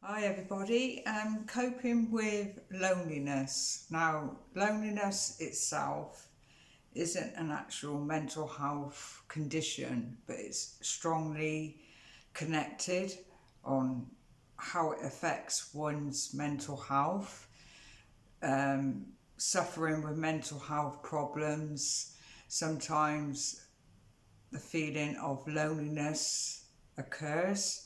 Hi everybody, coping with loneliness. Now, loneliness itself isn't an actual mental health condition, but it's strongly connected on how it affects one's mental health. Suffering with mental health problems, sometimes the feeling of loneliness occurs,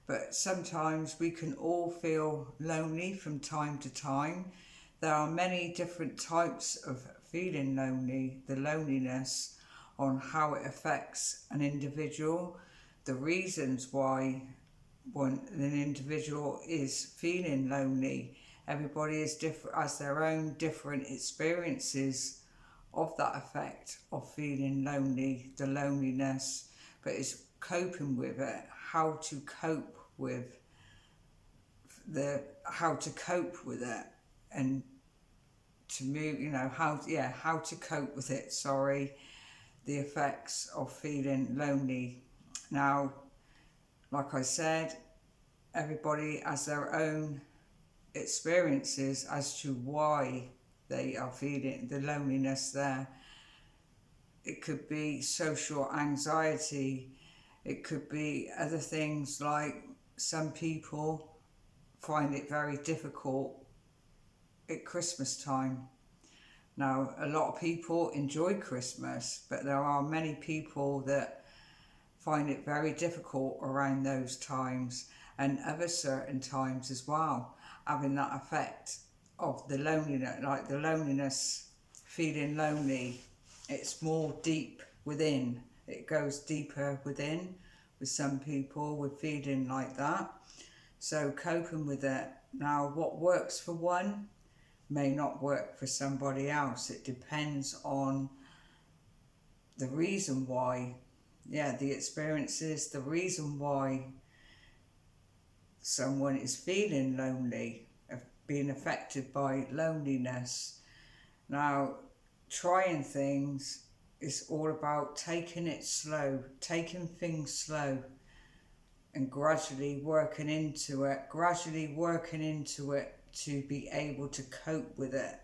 but sometimes we can all feel lonely from time to time. There are many different types of feeling lonely, the loneliness, on how it affects an individual, the reasons why an individual is feeling lonely. Everybody is different, has their own different experiences of that effect of feeling lonely, the loneliness, but it's coping with it, how to cope with how to cope with it, and to move, how to cope with it. Sorry, the effects of feeling lonely. Now, like I said, everybody has their own experiences as to why they are feeling the loneliness there. It could be social anxiety, it could be other things like some people find it very difficult at Christmas time. Now, a lot of people enjoy Christmas, but there are many people that find it very difficult around those times and other certain times as well, having that effect of the loneliness, like the loneliness, feeling lonely. It's more deep within, it goes deeper within with some people with feeling like that. So coping with it. Now, what works for one may not work for somebody else. It depends on the reason why, the experiences, the reason why someone is feeling lonely, being affected by loneliness. Now, trying things is all about taking it slow, taking things slow, and gradually working into it, to be able to cope with it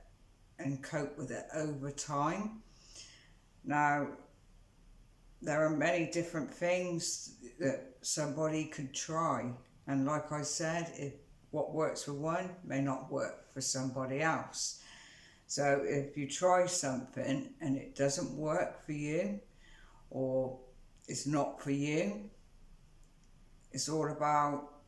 and cope with it over time. Now, there are many different things that somebody could try, and like I said, what works for one may not work for somebody else. So if you try something and it doesn't work for you, or it's not for you, it's all about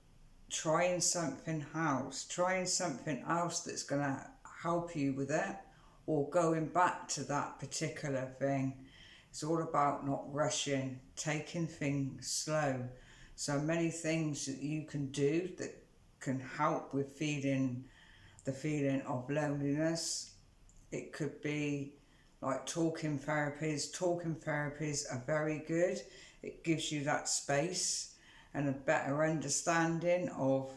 trying something else that's going to help you with it, or going back to that particular thing. It's all about not rushing, taking things slow. So many things that you can do that can help with the feeling of loneliness. It could be like talking therapies. Talking therapies are very good. It gives you that space and a better understanding of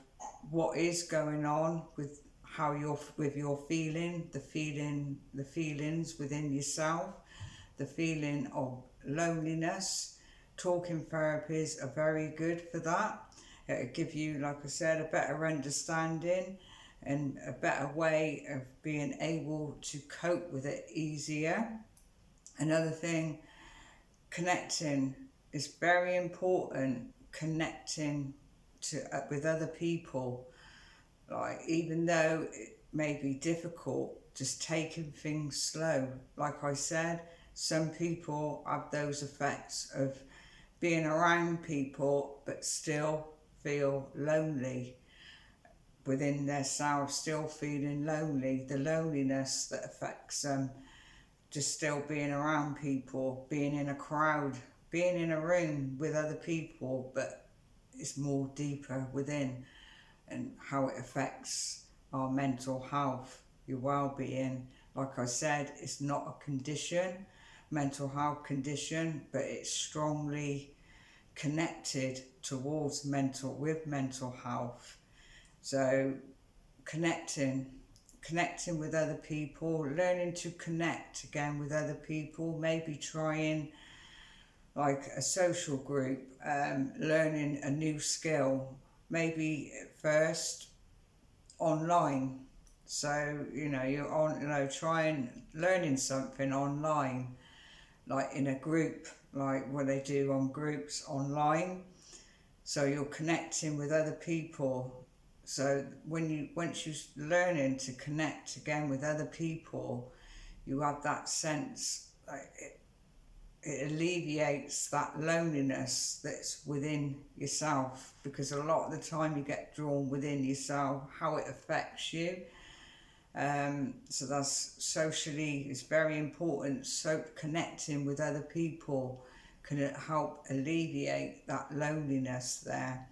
what is going on with how you're with your the feelings within yourself, the feeling of loneliness. Talking therapies are very good for that. It'll give you, like I said, a better understanding and a better way of being able to cope with it easier. Another thing, connecting is very important. Connecting with other people, like even though it may be difficult, just taking things slow. Like I said, some people have those effects of being around people but still feel lonely within themselves, still feeling lonely, the loneliness that affects them, just still being around people, being in a crowd, being in a room with other people, but it's more deeper within, and how it affects our mental health, your well-being. Like I said, it's not a condition, mental health condition, but it's strongly connected towards mental health. So connecting with other people, learning to connect again with other people, maybe trying like a social group, learning a new skill, maybe at first online. So, you're on, trying learning something online, like in a group, like what they do on groups online. So you're connecting with other people. So once you're learning to connect again with other people, you have that sense, like it alleviates that loneliness that's within yourself, because a lot of the time you get drawn within yourself, how it affects you. So that's socially is very important. So connecting with other people can help alleviate that loneliness there.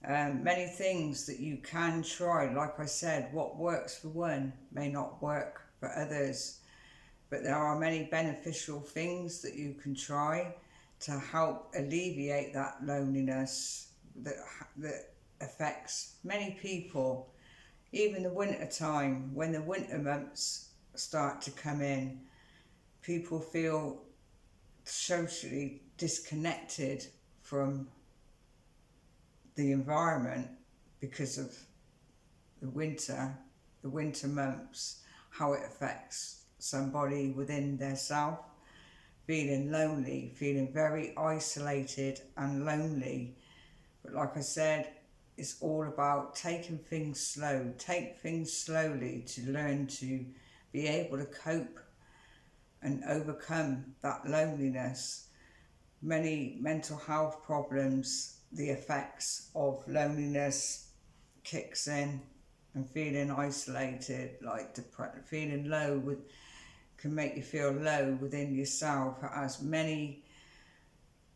Many things that you can try, like I said, what works for one may not work for others, but there are many beneficial things that you can try to help alleviate that loneliness that affects many people. Even the winter time, when the winter months start to come in, people feel socially disconnected from the environment because of the winter months, how it affects somebody within their self, feeling lonely, feeling very isolated and lonely. But like I said, it's all about taking things slow. Take things slowly to learn to be able to cope and overcome that loneliness. Many mental health problems, the effects of loneliness kicks in, and feeling isolated, like feeling low can make you feel low within yourself. It has many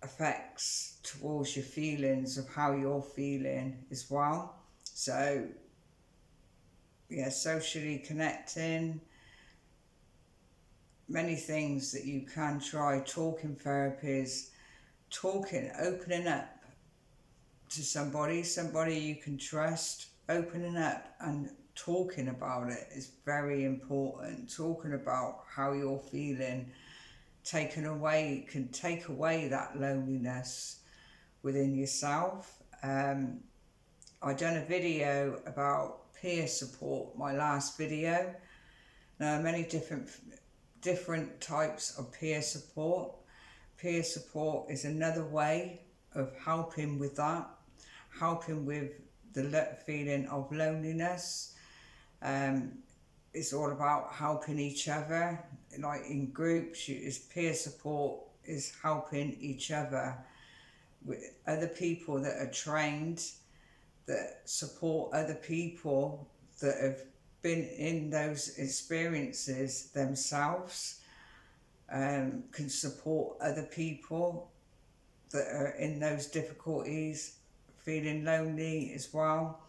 effects towards your feelings of how you're feeling as well. So yeah, socially connecting, many things that you can try. Talking therapies, opening up to somebody you can trust. Opening up and talking about it is very important. Talking about how you're feeling can take away that loneliness within yourself. I done a video about peer support, my last video. Now, many different types of peer support. Peer support is another way of helping with that, helping with the feeling of loneliness. It's all about helping each other, like in groups. Peer support is helping each other with other people that are trained, that support other people that have been in those experiences themselves, can support other people that are in those difficulties, feeling lonely as well.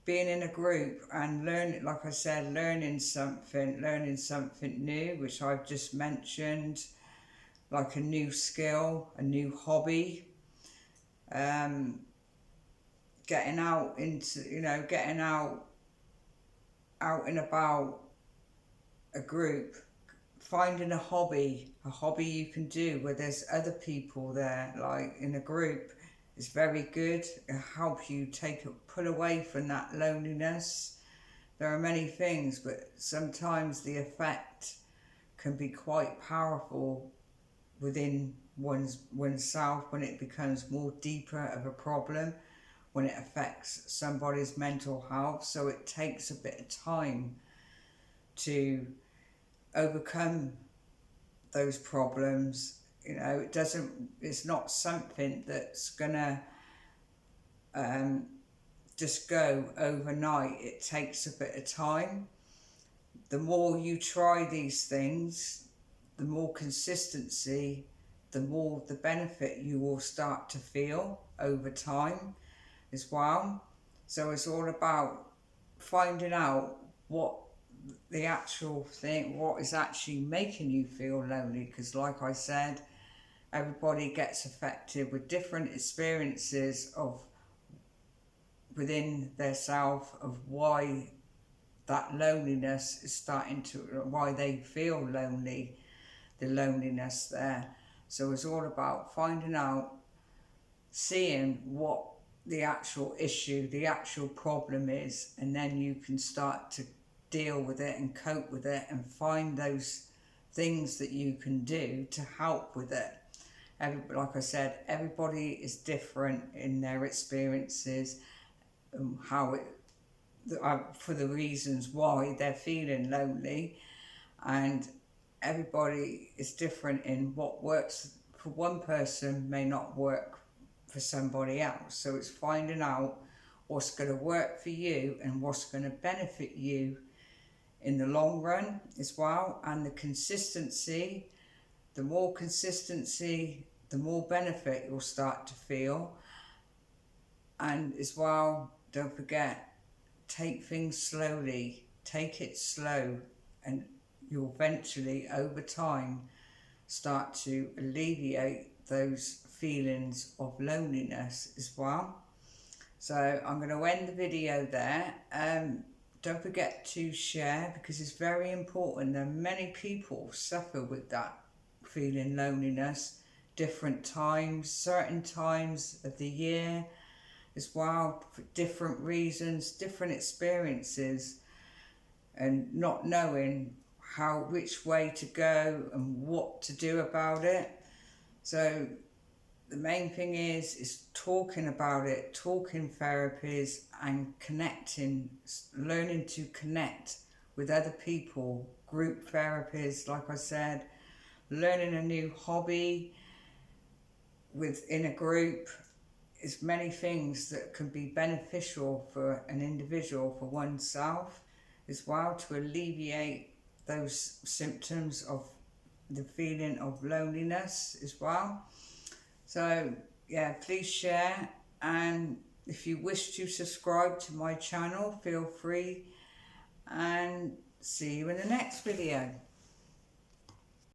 Being in a group and learning, like I said, learning something new, which I've just mentioned, like a new skill, a new hobby. Getting out out and about a group, finding a hobby you can do where there's other people there, like in a group, is very good. It'll help you pull away from that loneliness. There are many things, but sometimes the effect can be quite powerful within oneself when it becomes more deeper of a problem, when it affects somebody's mental health. So it takes a bit of time to overcome those problems. It's not something that's gonna just go overnight. It takes a bit of time. The more you try these things, the more consistency, the more the benefit you will start to feel over time as well. So it's all about finding out what is actually making you feel lonely, because like I said, everybody gets affected with different experiences of within their self of why that loneliness is why they feel lonely, the loneliness there. So it's all about finding out, seeing what the actual issue, the actual problem is, and then you can start to deal with it and cope with it and find those things that you can do to help with it. Like I said, everybody is different in their experiences, how it, for the reasons why they're feeling lonely, and everybody is different in what works for one person may not work for somebody else. So it's finding out what's going to work for you and what's going to benefit you in the long run as well. And the consistency, the more consistency, the more benefit you'll start to feel. And as well, don't forget, take things slowly, take it slow, and you'll eventually, over time, start to alleviate those feelings of loneliness as well. So I'm going to end the video there. Don't forget to share, because it's very important. There are many people suffer with that feeling loneliness, different times, certain times of the year as well, for different reasons, different experiences, and not knowing which way to go and what to do about it. So the main thing is talking about it, talking therapies, and connecting, learning to connect with other people, group therapies, like I said, learning a new hobby within a group. Is many things that can be beneficial for an individual, for oneself as well, to alleviate those symptoms of the feeling of loneliness as well. So yeah, please share, and if you wish to subscribe to my channel, feel free, and see you in the next video.